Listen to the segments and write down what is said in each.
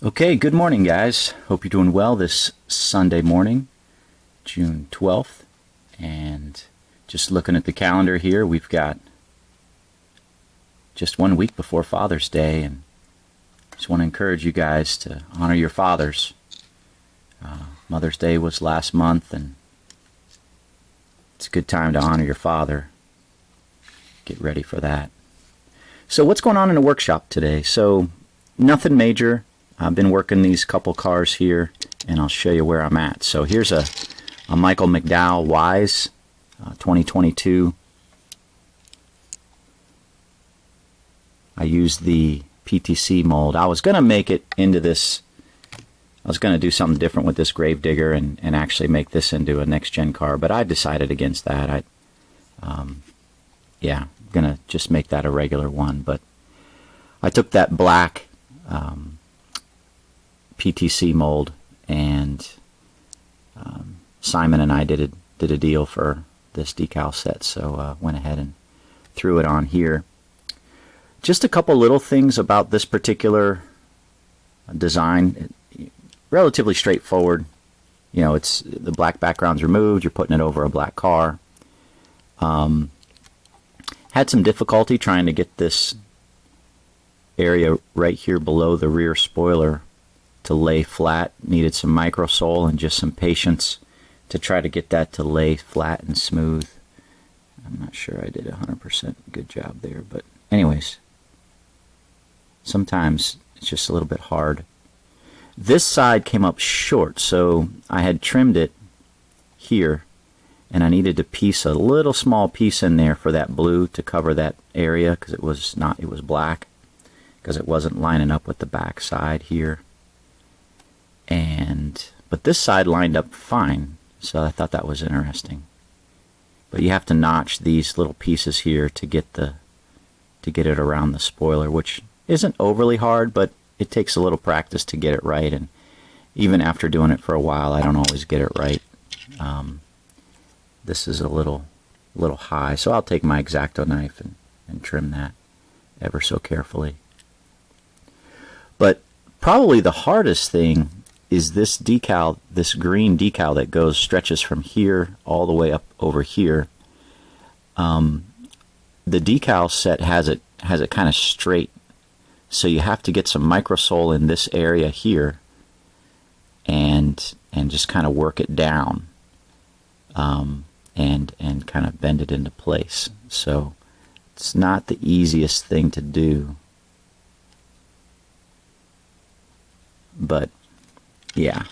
Okay, good morning, guys. Hope you're doing well this Sunday morning, June 12th. And just looking at the calendar here, we've got just 1 week before Father's Day, and just want to encourage you guys to honor your fathers. Mother's Day was last month, and it's a good time to honor your father. Get ready for that. So what's going on in the workshop today? So nothing major. I've been working these couple cars here, and I'll show you where I'm at. So here's a Michael McDowell Wise 2022. I used the PTC mold. I was going to make it into this. I was going to do something different with this Gravedigger and actually make this into a next-gen car, but I decided against that. I'm going to just make that a regular one. But I took that black PTC mold, and Simon and I did a deal for this decal set, so went ahead and threw it on here. Just a couple little things about this particular design. Relatively straightforward. You know, it's the black background's removed. You're putting it over a black car. Had some difficulty trying to get this area right here below the rear spoiler to lay flat. Needed some micro sole and just some patience to try to get that to lay flat and smooth. I'm not sure I did 100% good job there, but anyways, sometimes it's just a little bit hard. This side came up short, so I had trimmed it here, and I needed to piece a little small piece in there for that blue to cover that area, because it was black, because it wasn't lining up with the back side here. But this side lined up fine, so I thought that was interesting. But you have to notch these little pieces here to get it around the spoiler, which isn't overly hard, but it takes a little practice to get it right, and even after doing it for a while, I don't always get it right. This is a little high, so I'll take my X-Acto knife and trim that ever so carefully. But probably the hardest thing is this decal, this green decal that stretches from here all the way up over here. The decal set has it kind of straight, so you have to get some microsole in this area here and just kind of work it down and kind of bend it into place. So it's not the easiest thing to do, but yeah,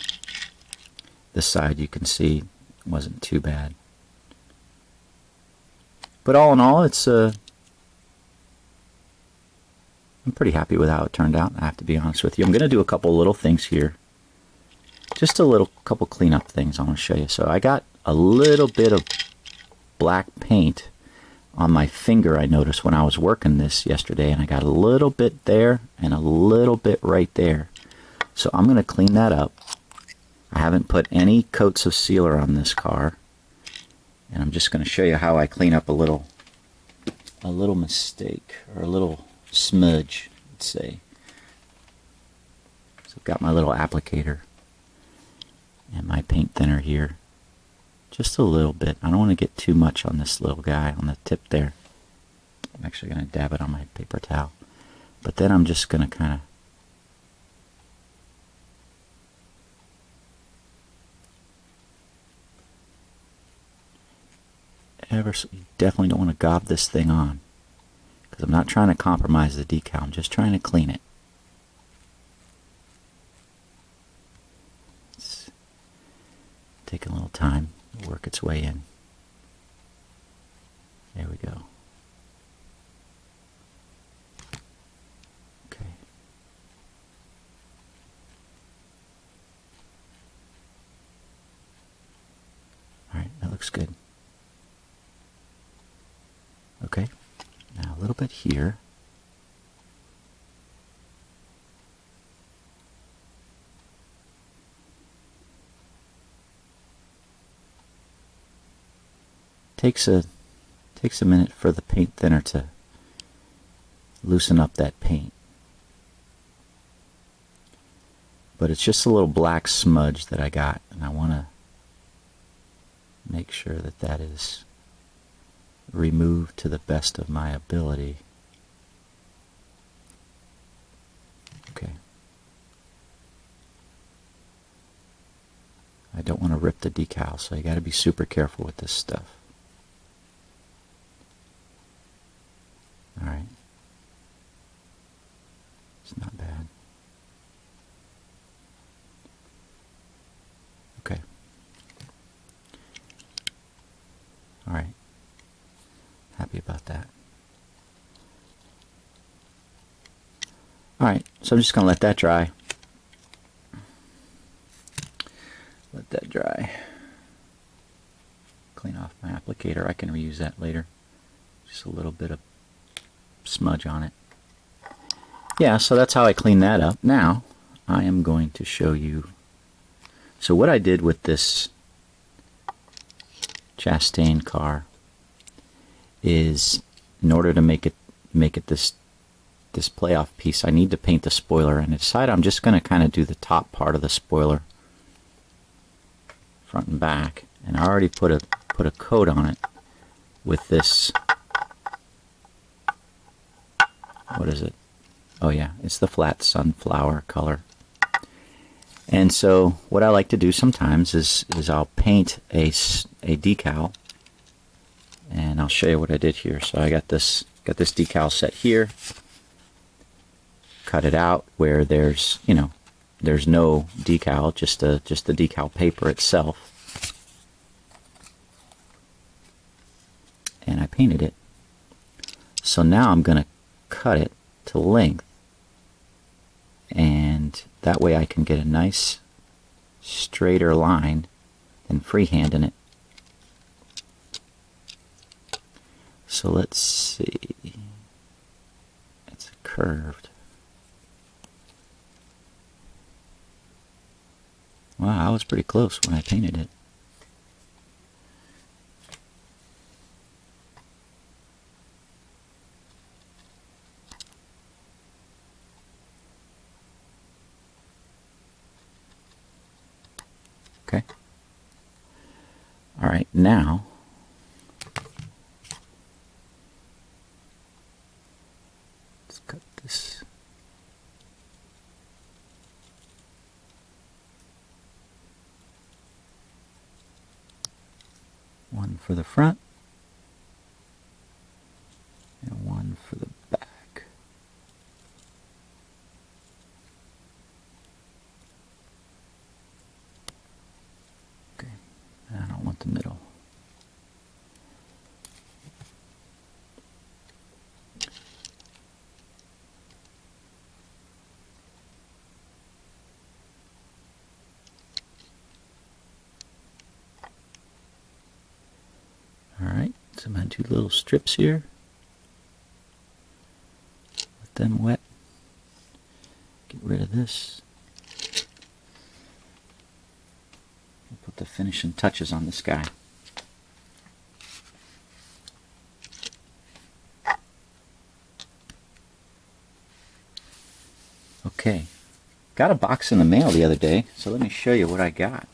this side you can see wasn't too bad. But all in all, I'm pretty happy with how it turned out, I have to be honest with you. I'm going to do a couple little things here. Just a couple cleanup things I want to show you. So I got a little bit of black paint on my finger, I noticed when I was working this yesterday, and I got a little bit there and a little bit right there. So I'm going to clean that up. I haven't put any coats of sealer on this car, and I'm just going to show you how I clean up a little mistake, or a little smudge, let's say. So I've got my little applicator and my paint thinner here. Just a little bit. I don't want to get too much on this little guy on the tip there. I'm actually going to dab it on my paper towel. But then I'm just going to kind of you definitely don't want to gob this thing on, because I'm not trying to compromise the decal. I'm just trying to clean it. It's taking a little time to work its way in. There we go. Okay. All right, that looks good. Okay, now a little bit here. Takes a minute for the paint thinner to loosen up that paint. but it's just a little black smudge that I got, and I want to make sure that that is removed to the best of my ability. Okay. I don't want to rip the decal, so you got to be super careful with this stuff. All right. It's not bad. Okay. All right. Happy about that. All right, so I'm just going to let that dry. Let that dry. Clean off my applicator. I can reuse that later. Just a little bit of smudge on it. Yeah, so that's how I clean that up. Now, I am going to show you. So what I did with this Chastain car is, in order to make it this playoff piece, I need to paint the spoiler, and I decided I'm just going to kind of do the top part of the spoiler, front and back, and I already put a coat on it with this. What is it? Oh yeah, it's the flat sunflower color. And so what I like to do sometimes is I'll paint a decal, and I'll show you what I did here. So I got this decal set here. Cut it out where there's no decal, just the decal paper itself. And I painted it. So now I'm going to cut it to length, and that way I can get a nice straighter line than freehanding it. So let's see. It's curved. Wow, I was pretty close when I painted it. Okay. All right, now let's cut this. One for the front and one for the back. Okay, I don't want the middle. Alright, so I'm going to do little strips here. Let them wet. Get rid of this. I'll put the finishing touches on this guy. Okay, got a box in the mail the other day, so let me show you what I got.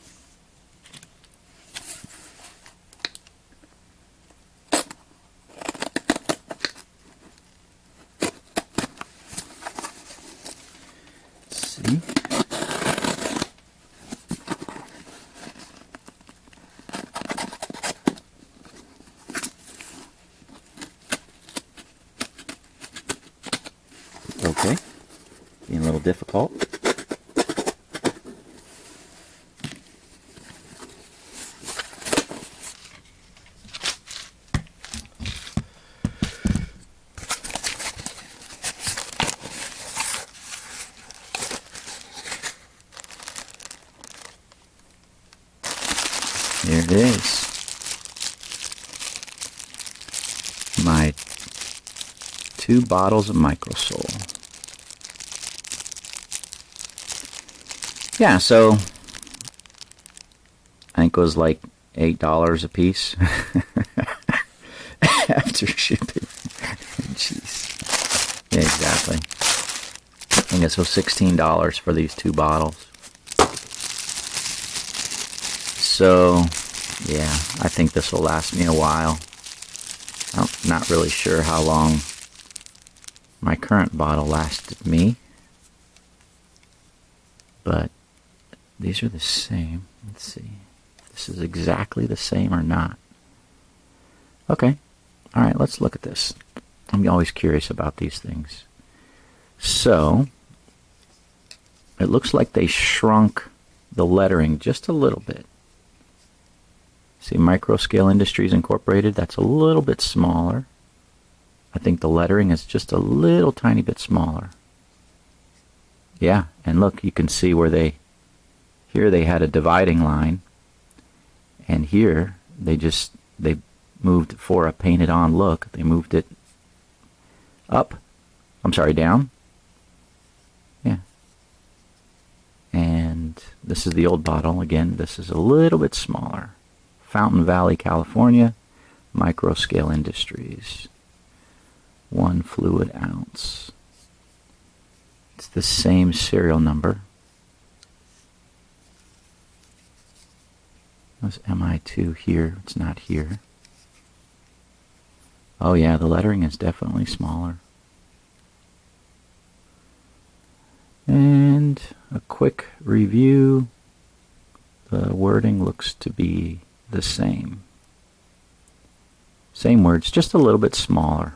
Okay, being a little difficult. There it is. My 2 bottles of Microsol. Yeah, so I think it was like $8 a piece after shipping. Jeez. Yeah, exactly. I think it's so $16 for these 2 bottles. So, yeah, I think this will last me a while. I'm not really sure how long my current bottle lasted me, but these are the same. Let's see. This is exactly the same or not. Okay. All right, let's look at this. I'm always curious about these things. So, it looks like they shrunk the lettering just a little bit. See, Microscale Industries Incorporated, that's a little bit smaller. I think the lettering is just a little tiny bit smaller. Yeah, and look, you can see where here they had a dividing line, and here they moved for a painted on look. They moved it down. Yeah. And this is the old bottle. Again, this is a little bit smaller. Fountain Valley, California, Microscale Industries. 1 fluid ounce. It's the same serial number. There's MI2 here. It's not here. Oh yeah, the lettering is definitely smaller. And a quick review. The wording looks to be the same. Same words, just a little bit smaller.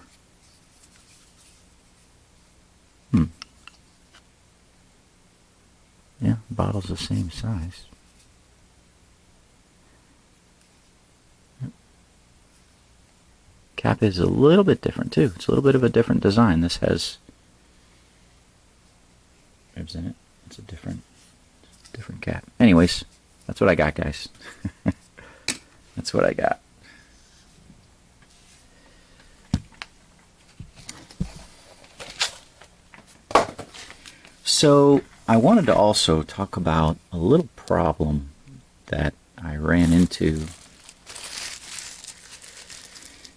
Yeah, the bottle's the same size. Cap is a little bit different too. It's a little bit of a different design. This has ribs in it. It's a different cap. Anyways, that's what I got, guys. That's what I got. So I wanted to also talk about a little problem that I ran into.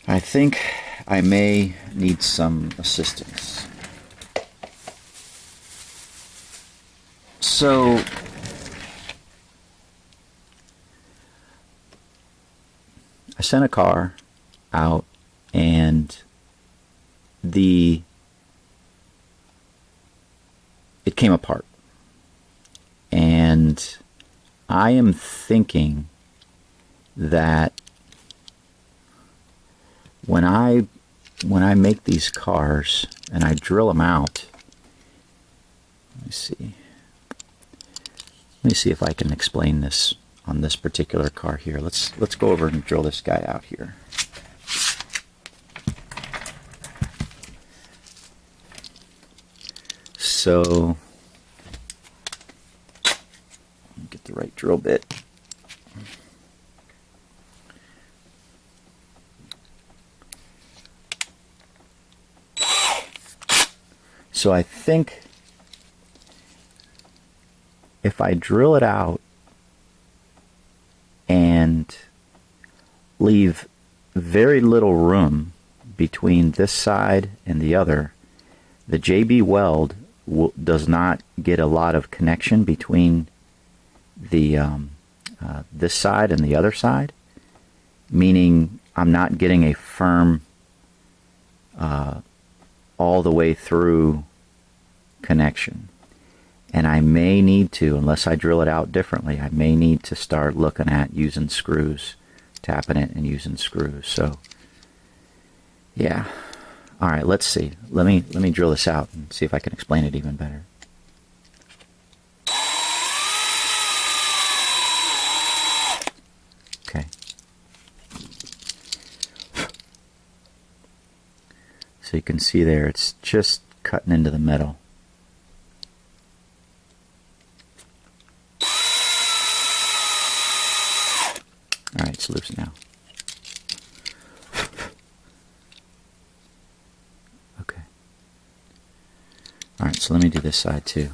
I think I may need some assistance. So I sent a car out, and it came apart. And I am thinking that when I make these cars and I drill them out, let me see if I can explain this on this particular car here. Let's go over and drill this guy out here. So, get the right drill bit. So I think if I drill it out and leave very little room between this side and the other, the JB weld does not get a lot of connection between the this side and the other side, meaning I'm not getting a firm all the way through connection. And I may need to, unless I drill it out differently, I may need to start looking at using screws, tapping it and using screws. So yeah. All right, let's see. Let me drill this out and see if I can explain it even better. Okay. So you can see there, it's just cutting into the metal. All right, it's loose now. Okay. All right, so let me do this side too.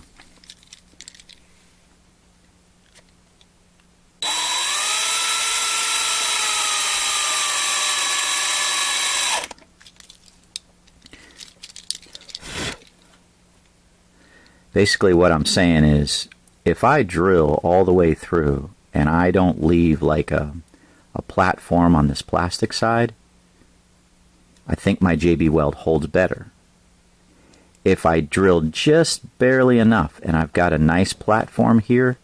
Basically what I'm saying is, if I drill all the way through and I don't leave like a platform on this plastic side, I think my JB Weld holds better. If I drill just barely enough and I've got a nice platform here,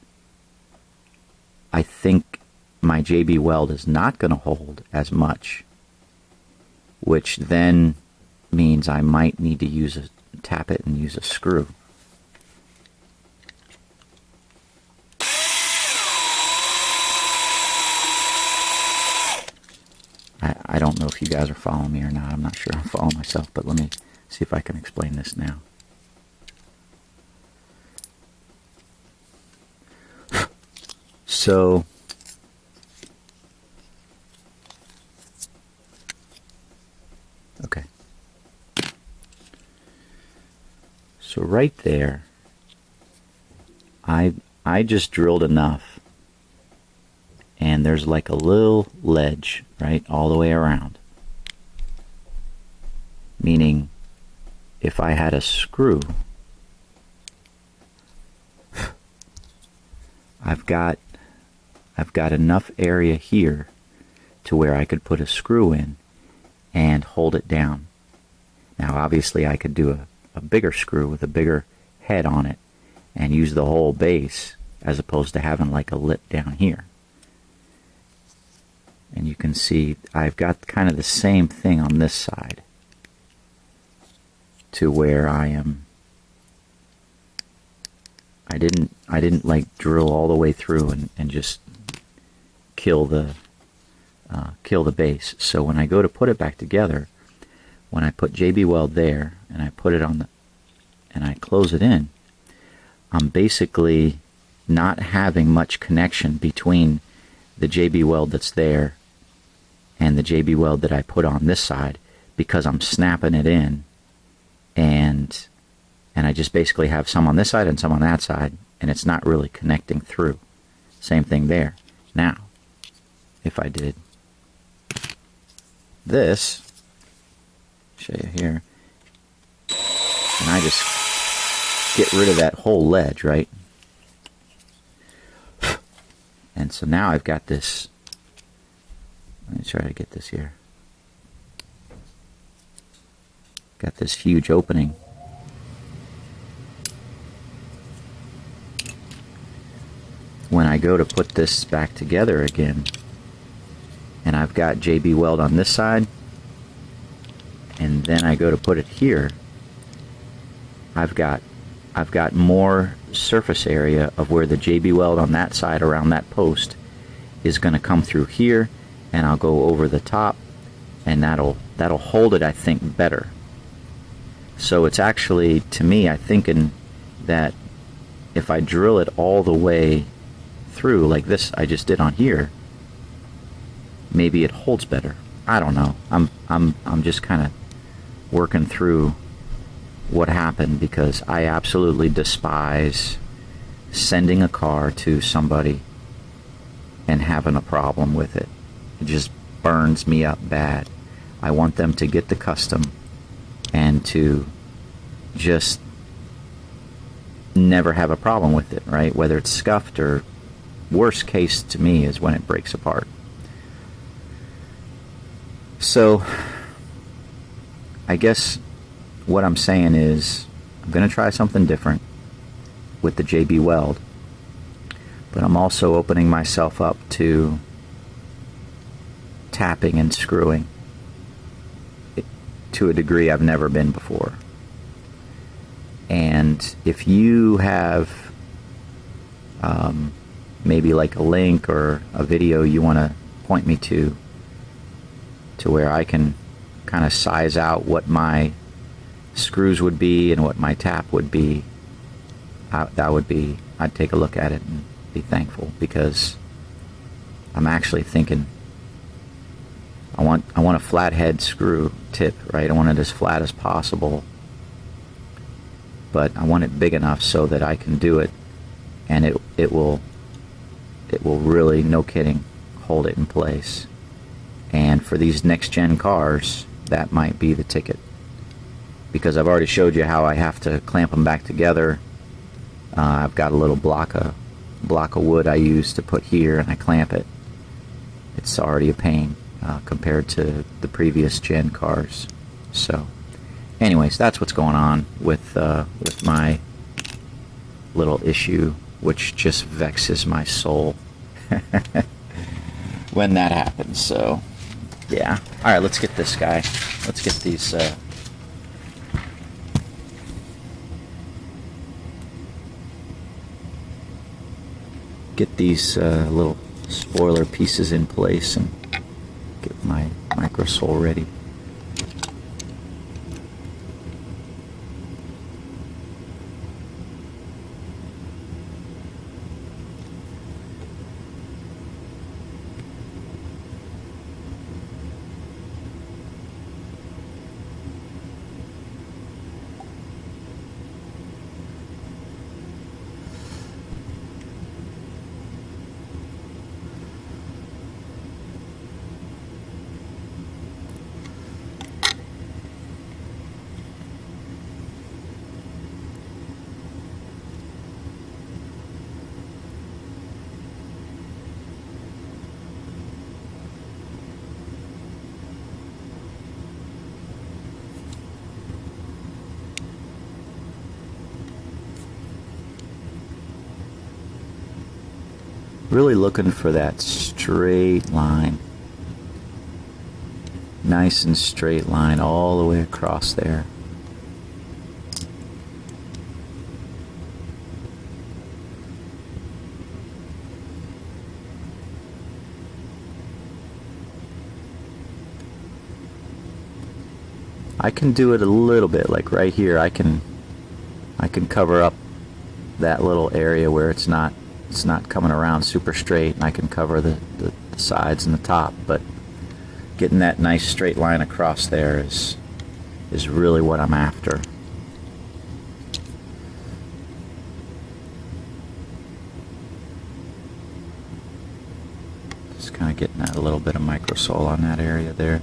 I think my JB Weld is not going to hold as much, which then means I might need to tap it and use a screw. I don't know if you guys are following me or not. I'm not sure I'm following myself, but let me see if I can explain this now. So, okay. So right there, I just drilled enough, and there's like a little ledge, right, all the way around. Meaning, if I had a screw, I've got enough area here to where I could put a screw in and hold it down. Now, obviously, I could do a bigger screw with a bigger head on it and use the whole base as opposed to having like a lip down here. And you can see I've got kind of the same thing on this side to where I didn't like drill all the way through and just kill the base. So when I go to put it back together, when I put JB Weld there and I put it on and I close it in, I'm basically not having much connection between the JB Weld that's there and the JB Weld that I put on this side, because I'm snapping it in, and I just basically have some on this side and some on that side, and it's not really connecting through. Same thing there. Now, if I did this, show you here, and I just get rid of that whole ledge, right? And so now I've got this. Let me try to get this here. Got this huge opening. When I go to put this back together again, and I've got JB Weld on this side, and then I go to put it here, I've got more surface area of where the JB Weld on that side around that post is going to come through here, and I'll go over the top, and that'll hold it, I think, better. So it's actually, to me, I'm thinking that if I drill it all the way through like this I just did on here, maybe it holds better. I don't know. I'm just kind of working through what happened, because I absolutely despise sending a car to somebody and having a problem with it. It just burns me up bad. I want them to get the custom and to just never have a problem with it, right? Whether it's scuffed, or worst case to me is when it breaks apart. So I guess what I'm saying is I'm going to try something different with the JB Weld, but I'm also opening myself up to tapping and screwing to a degree I've never been before. And if you have maybe like a link or a video you want to point me to where I can kind of size out what my screws would be and what my tap would be, I'd take a look at it and be thankful, because I'm actually thinking I want a flathead screw tip, right? I want it as flat as possible, but I want it big enough so that I can do it, and it will really, no kidding, hold it in place. And for these next gen cars, that might be the ticket, because I've already showed you how I have to clamp them back together. I've got a little block of block of wood I use to put here and I clamp it, it's already a pain compared to the previous gen cars. So anyways, that's what's going on with my little issue, which just vexes my soul when that happens. So yeah, all right, let's get this guy, let's get these little spoiler pieces in place and get my microsole ready. Really looking for that straight line. Nice and straight line all the way across there. I can do it a little bit, like right here. I can cover up that little area where it's not coming around super straight, and I can cover the sides and the top, but getting that nice straight line across there is really what I'm after. Just kind of getting that a little bit of microsole on that area there.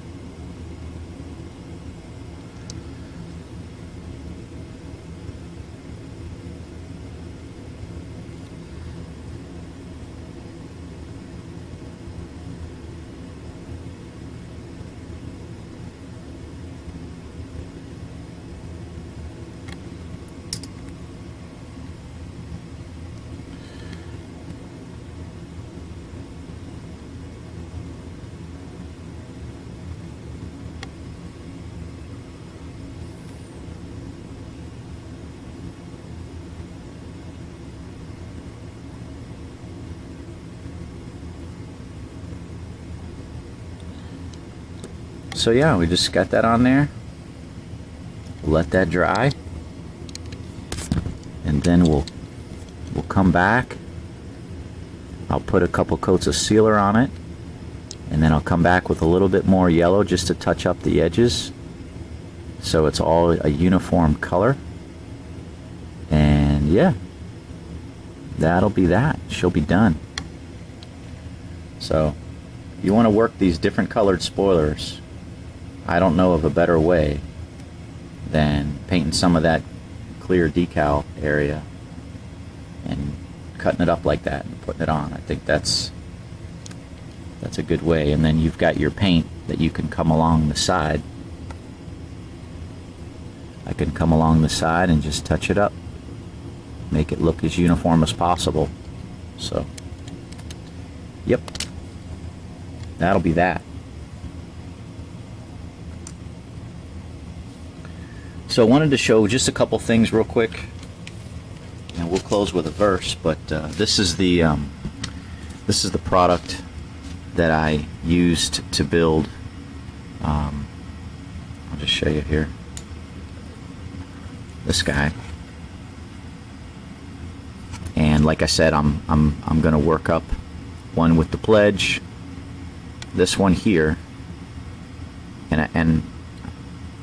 So yeah, we just got that on there. Let that dry, and then we'll come back. I'll put a couple coats of sealer on it, and then I'll come back with a little bit more yellow just to touch up the edges so it's all a uniform color. And yeah, that'll be that. She'll be done. So you want to work these different colored spoilers. I don't know of a better way than painting some of that clear decal area and cutting it up like that and putting it on. I think that's a good way. And then you've got your paint that you can come along the side. I can come along the side and just touch it up, make it look as uniform as possible. So yep, that'll be that. So I wanted to show just a couple things real quick, and we'll close with a verse. But this is the product that I used to build. I'll just show you here. This guy, and like I said, I'm going to work up one with the pledge. This one here, and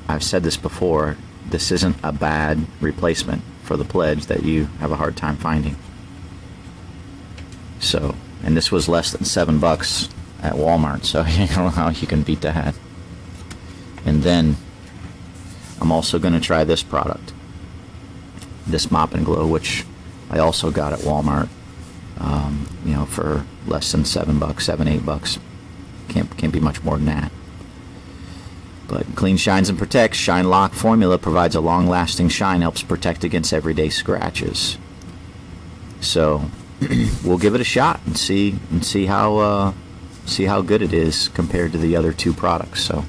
I've said this before. This isn't a bad replacement for the pledge that you have a hard time finding. So, and this was less than $7 at Walmart, so I don't know how you can beat that. And then I'm also going to try this product, this Mop and Glow, which I also got at Walmart. for less than $7, $7, $8. Can't be much more than that. But clean shines and protects. Shine Lock formula provides a long-lasting shine, helps protect against everyday scratches. So we'll give it a shot and see how good it is compared to the other two products. So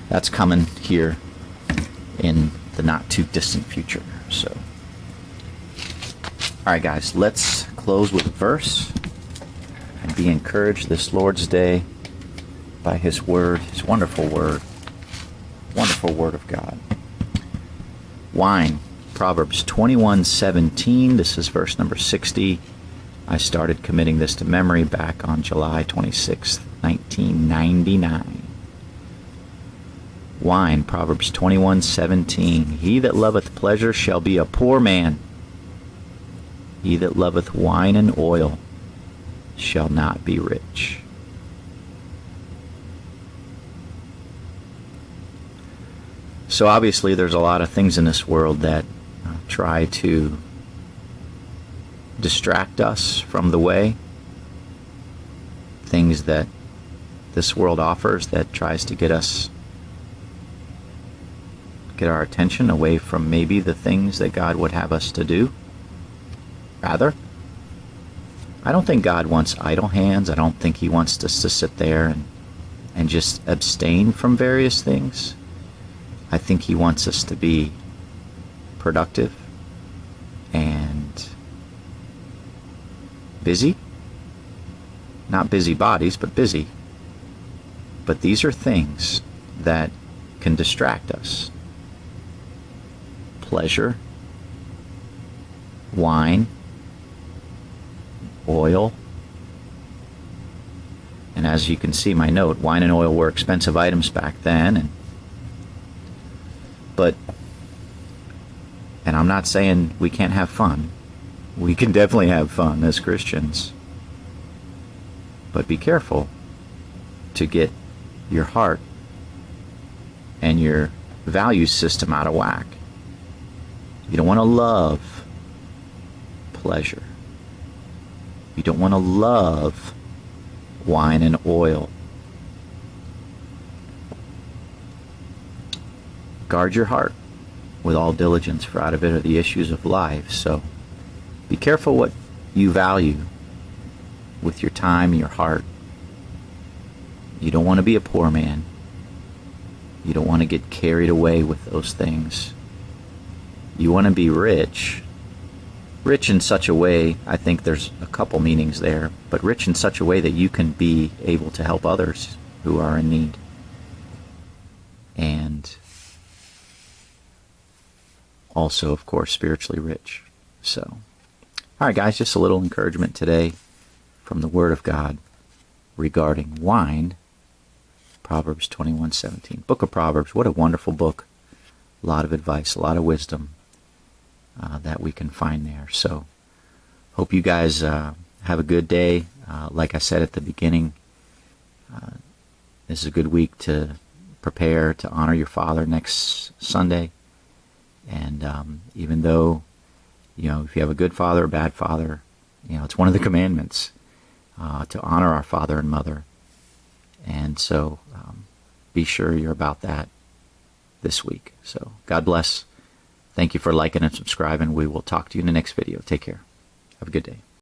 that's coming here in the not too distant future. So, all right, guys, let's close with a verse and be encouraged this Lord's Day by His Word, His wonderful Word of God. Wine, Proverbs 21:17. This is verse number 60. I started committing this to memory back on July 26th, 1999. Wine, Proverbs 21:17. He that loveth pleasure shall be a poor man. He that loveth wine and oil shall not be rich. So obviously there's a lot of things in this world that try to distract us from the way. Things that this world offers that tries to get our attention away from maybe the things that God would have us to do. Rather, I don't think God wants idle hands. I don't think He wants us to sit there and just abstain from various things. I think He wants us to be productive and busy. Not busy bodies, but busy. But these are things that can distract us. Pleasure, wine, oil, and as you can see my note, wine and oil were expensive items back then, and I'm not saying we can't have fun. We can definitely have fun as Christians, but be careful to get your heart and your value system out of whack. You don't want to love pleasure. You don't want to love wine and oil. Guard your heart with all diligence, for out of it are the issues of life. So be careful what you value with your time and your heart. You don't want to be a poor man. You don't want to get carried away with those things. You want to be rich. Rich in such a way, I think there's a couple meanings there, but rich in such a way that you can be able to help others who are in need. And also, of course, spiritually rich. So, all right, guys, just a little encouragement today from the Word of God regarding wine. Proverbs 21:17. Book of Proverbs, what a wonderful book. A lot of advice, a lot of wisdom that we can find there. So, hope you guys have a good day. Like I said at the beginning, this is a good week to prepare to honor your father next Sunday. And even though, if you have a good father or bad father, it's one of the commandments to honor our father and mother. And so be sure you're about that this week. So God bless. Thank you for liking and subscribing. We will talk to you in the next video. Take care. Have a good day.